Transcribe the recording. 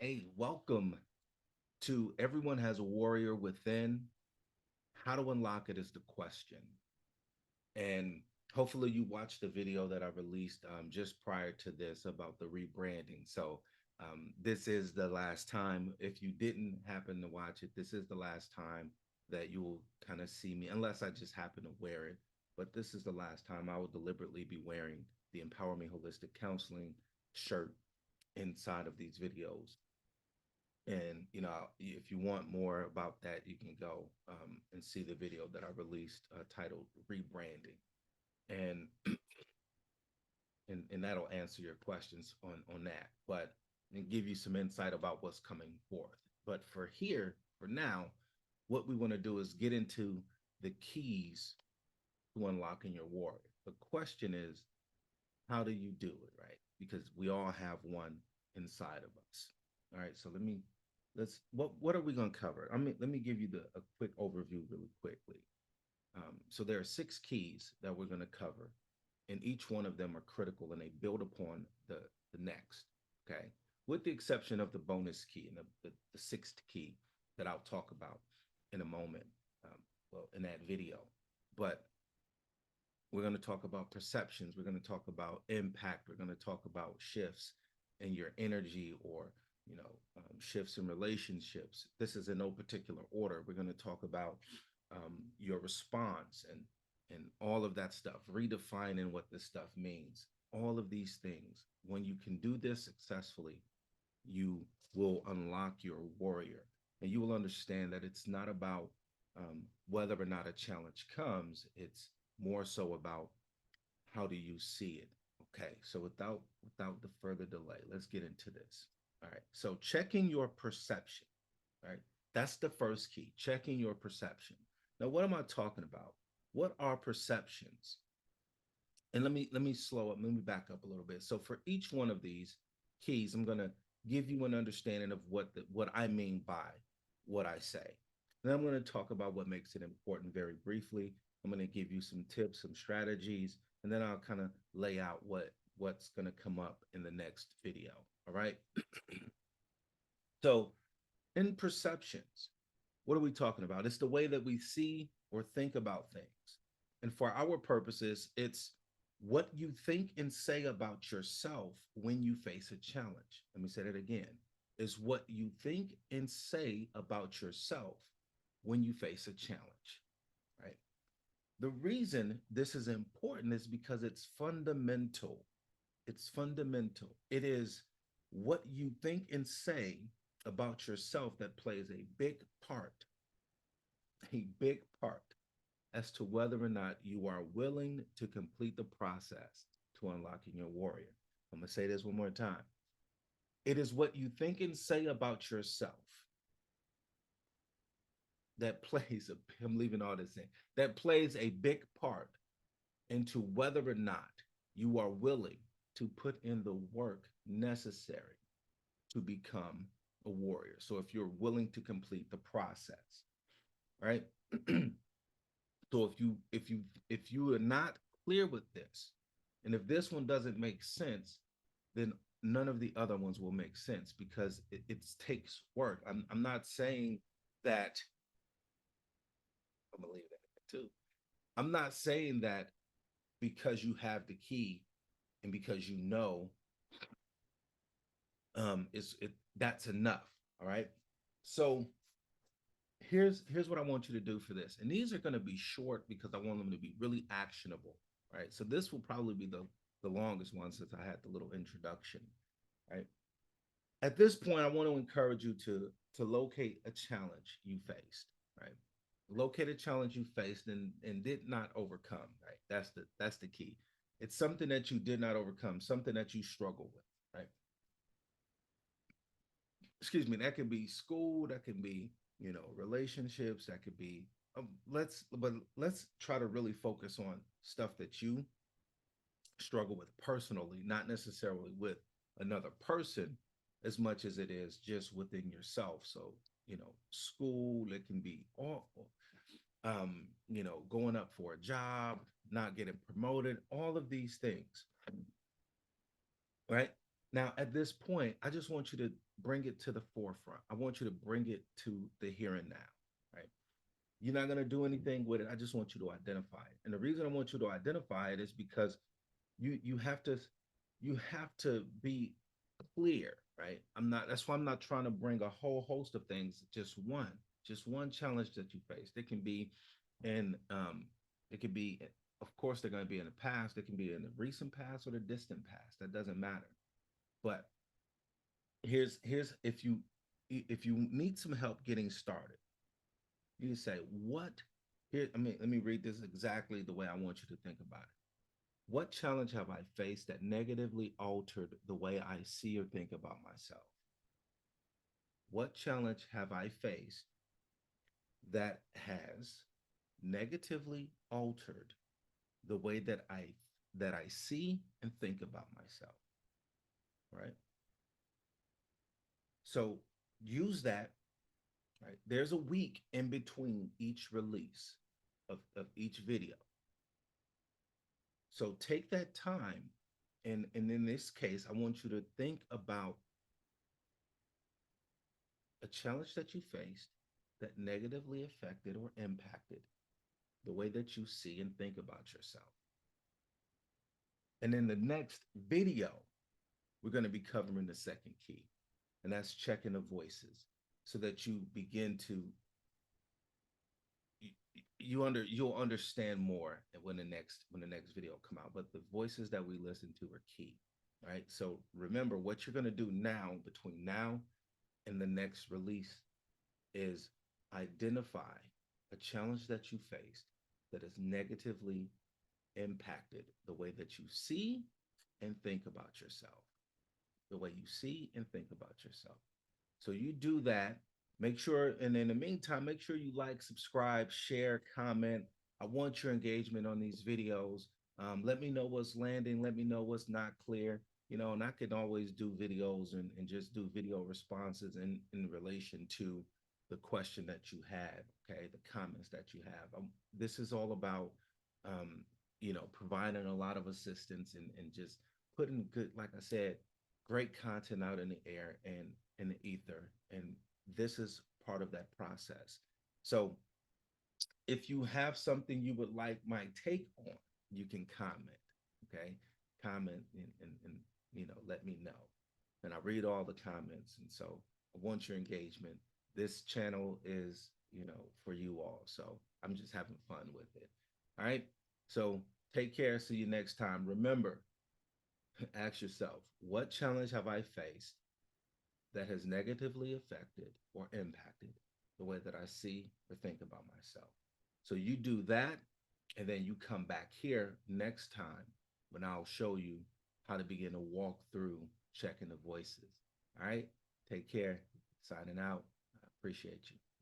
Hey, welcome to Everyone Has a Warrior Within. How to unlock it is the question. And hopefully, you watched the video that I released just prior to this about the rebranding. This is the last time. If you didn't happen to watch it, this is the last time that you will kind of see me, unless I just happen to wear it. But this is the last time I will deliberately be wearing the Empower Me Holistic Counseling shirt inside of these videos. And if you want more about that, you can go and see the video that I released titled "Rebranding," and and that'll answer your questions on that. But and give you some insight about what's coming forth. But for now, what we want to do is get into the keys to unlocking your warrior. The question is, how do you do it, right? Because we all have one inside of us. All right, so let's what are we going to cover? Let me give you a quick overview really quickly. So there are six keys that we're going to cover, and each one of them are critical, and they build upon the next. Okay, with the exception of the bonus key and the sixth key that I'll talk about in a moment. Um, well, in that video, but we're going to talk about perceptions. We're going to talk about impact. We're going to talk about shifts in your energy or, shifts in relationships. This is in no particular order. We're going to talk about your response and all of that stuff, redefining what this stuff means. All of these things. When you can do this successfully, you will unlock your warrior, and you will understand that it's not about whether or not a challenge comes. It's more so about how do you see it. Okay, so without the further delay, let's get into this. All right, so checking your perception. Right, that's the first key, checking your perception. Now, what am I talking about? What are perceptions? And let me slow up, let me back up a little bit. So for each one of these keys, I'm going to give you an understanding of what I mean by what I say. Then I'm going to talk about what makes it important very briefly. I'm going to give you some tips, some strategies, and then I'll kind of lay out what's going to come up in the next video. All right. So in perceptions, what are we talking about? It's the way that we see or think about things. And for our purposes, it's what you think and say about yourself when you face a challenge. Let me say that again. Is what you think and say about yourself when you face a challenge, right? The reason this is important is because it's fundamental. It's fundamental. It is what you think and say about yourself that plays a big part as to whether or not you are willing to complete the process to unlocking your warrior. I'm going to say this one more time. It is what you think and say about yourself that I'm leaving all this in, that plays a big part into whether or not you are willing to put in the work necessary to become a warrior. So if you're willing to complete the process, right? So if you are not clear with this, and if this one doesn't make sense, then none of the other ones will make sense because it takes work. I'm not saying that I'm gonna leave that too. I'm not saying that because you have the key and because you know is it that's enough. All right. So here's what I want you to do for this. And these are going to be short because I want them to be really actionable. Right. So this will probably be the longest one since I had the little introduction. Right. At this point, I want to encourage you to locate a challenge you faced. Right. Locate a challenge you faced and did not overcome. Right. That's the key. It's something that you did not overcome, something that you struggle with. Right. Excuse me, that can be school, that can be, relationships, that could be let's try to really focus on stuff that you struggle with personally, not necessarily with another person as much as it is just within yourself. So, school, it can be awful. Going up for a job, not getting promoted, all of these things, right? Now, at this point, I just want you to bring it to the forefront. I want you to bring it to the here and now, right? You're not going to do anything with it. I just want you to identify it. And the reason I want you to identify it is because you have to be clear, right? That's why I'm not trying to bring a whole host of things, just one challenge that you face. It can be in it could be, of course, they're going to be in the past, it can be in the recent past or the distant past. That doesn't matter. But here's if you need some help getting started, you say, what here, I mean, let me read this exactly the way I want you to think about it. What challenge have I faced that negatively altered the way I see or think about myself? What challenge have I faced that has negatively alterred the way that I see and think about myself, right? So use that, right? There's a week in between each release of each video. So take that time, and in this case, I want you to think about a challenge that you faced that negatively affected or impacted the way that you see and think about yourself. And in the next video, we're going to be covering the second key, and that's checking the voices so that you begin to you'll understand more when the next video come out. But the voices that we listen to are key, right? So remember, what you're going to do now, between now and the next release, is identify a challenge that you faced that has negatively impacted the way that you see and think about yourself. The way you see and think about yourself. So you do that. Make sure, and in the meantime, make sure you like, subscribe, share, comment. I want your engagement on these videos. Let me know what's landing. Let me know what's not clear. And I can always do videos and just do video responses in relation to the question that you had, okay, the comments that you have. This is all about, providing a lot of assistance and just putting good, like I said, great content out in the air and in the ether. And this is part of that process. So if you have something you would like my take on, you can comment. Okay. Comment and let me know. And I read all the comments. And so I want your engagement. This channel is, for you all. So I'm just having fun with it. All right. So take care. See you next time. Remember, ask yourself, what challenge have I faced that has negatively affected or impacted the way that I see or think about myself? So you do that, and then you come back here next time when I'll show you how to begin to walk through checking the voices. All right, take care. Signing out. I appreciate you.